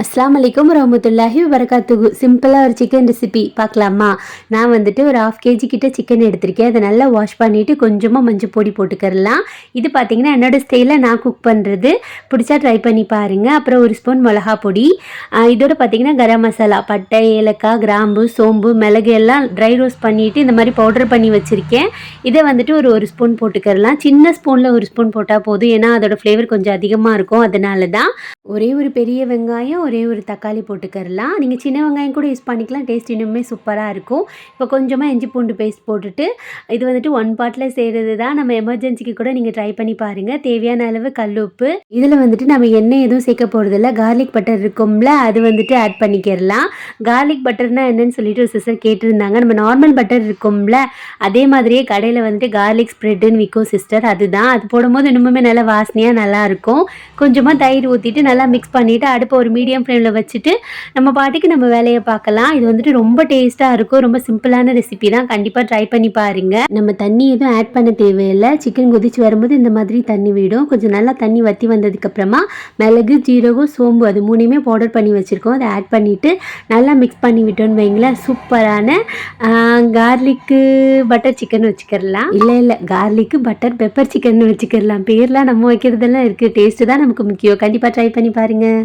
அஸ்ஸலாமு அலைக்கும் வரஹ்மத்துல்லாஹி வபரகாத்துஹு. சிம்பிளாக ஒரு சிக்கன் ரெசிபி பார்க்கலாமா? நான் வந்துட்டு ஒரு 1/2 kg கிட்ட சிக்கன் எடுத்திருக்கேன். அதை நல்லா வாஷ் பண்ணிவிட்டு கொஞ்சமாக மஞ்சள் பொடி போட்டுக்கிறலாம். இது பார்த்திங்கன்னா என்னோடய ஸ்டைலில் நான் குக் பண்ணுறது. பிடிச்சா ட்ரை பண்ணி பாருங்கள். அப்புறம் ஒரு ஸ்பூன் மிளகா பொடி, இதோட பார்த்திங்கன்னா கரம் மசாலா, பட்டை, ஏலக்காய், கிராம்பு, சோம்பு, மிளகு எல்லாம் ட்ரை ரோஸ்ட் பண்ணிவிட்டு இந்த மாதிரி பவுடர் பண்ணி வச்சுருக்கேன். இதை வந்துட்டு ஒரு ஸ்பூன் போட்டுக்கிறலாம். சின்ன ஸ்பூனில் ஒரு ஸ்பூன் போட்டால் போதும், ஏன்னா அதோட ஃப்ளேவர் கொஞ்சம் அதிகமாக இருக்கும். அதனால தான் ஒரே ஒரு பெரிய வெங்காயம், ஒரே ஒரு தக்காளி போட்டுக்கிறலாம். நீங்கள் சின்ன வெங்காயம் கூட யூஸ் பண்ணிக்கலாம், டேஸ்ட் இன்னுமே சூப்பராக இருக்கும். இப்போ கொஞ்சமாக இஞ்சி பூண்டு பேஸ்ட் போட்டுட்டு, இது வந்துட்டு 1 பாட்டில் செய்கிறது தான். நம்ம எமர்ஜென்சிக்கு கூட நீங்கள் ட்ரை பண்ணி பாருங்கள். தேவையான அளவு கல் உப்பு. இதில் வந்துட்டு நம்ம எண்ணெய் எதுவும் சேர்க்க போகிறதில்ல. கார்லிக் பட்டர் இருக்கும்ல, அது வந்துட்டு ஆட் பண்ணிக்கிறலாம். கார்லிக் பட்டர்னா என்னன்னு சொல்லிட்டு ஒரு சிஸ்டர் கேட்டிருந்தாங்க. நம்ம நார்மல் பட்டர் இருக்கும்ல, அதே மாதிரியே கடையில் வந்துட்டு கார்லிக் ஸ்ப்ரெட்டுன்னு விற்கும் சிஸ்டர், அதுதான். அது போடும்போது இன்னுமே நல்லா வாசனையாக நல்லாயிருக்கும். கொஞ்சமாக தயிர் ஊற்றிட்டு நல்லா மிக்ஸ் பண்ணிவிட்டு அடுப்பை ஒரு மீடியம் ஃப்ளேமில் வச்சுட்டு நம்ம பாட்டுக்கு நம்ம வேலையை பார்க்கலாம். இது வந்துட்டு ரொம்ப டேஸ்ட்டாக இருக்கும். ரொம்ப சிம்பிளான ரெசிபி தான், கண்டிப்பாக ட்ரை பண்ணி பாருங்கள். நம்ம தண்ணி எதுவும் ஆட் பண்ண தேவையில்லை. சிக்கன் கொதிச்சு வரும்போது இந்த மாதிரி தண்ணி விடும். கொஞ்சம் நல்லா தண்ணி வற்றி வந்ததுக்கப்புறமா மிளகு, ஜீரகம், சோம்பு அது 3மே பவுடர் பண்ணி வச்சுருக்கோம். அதை ஆட் பண்ணிவிட்டு நல்லா மிக்ஸ் பண்ணி விட்டோன்னு வைங்களேன், சூப்பரான கார்லிக்கு பட்டர் சிக்கன் வச்சுக்கிறலாம். இல்லை கார்லிக்கு பட்டர் பெப்பர் சிக்கன் வச்சுக்கிறலாம். பேர்லாம் நம்ம வைக்கிறதெல்லாம் இருக்குது, டேஸ்ட்டு தான் நமக்கு முக்கியம். கண்டிப்பாக ட்ரை பண்ணி பாருங்கள்.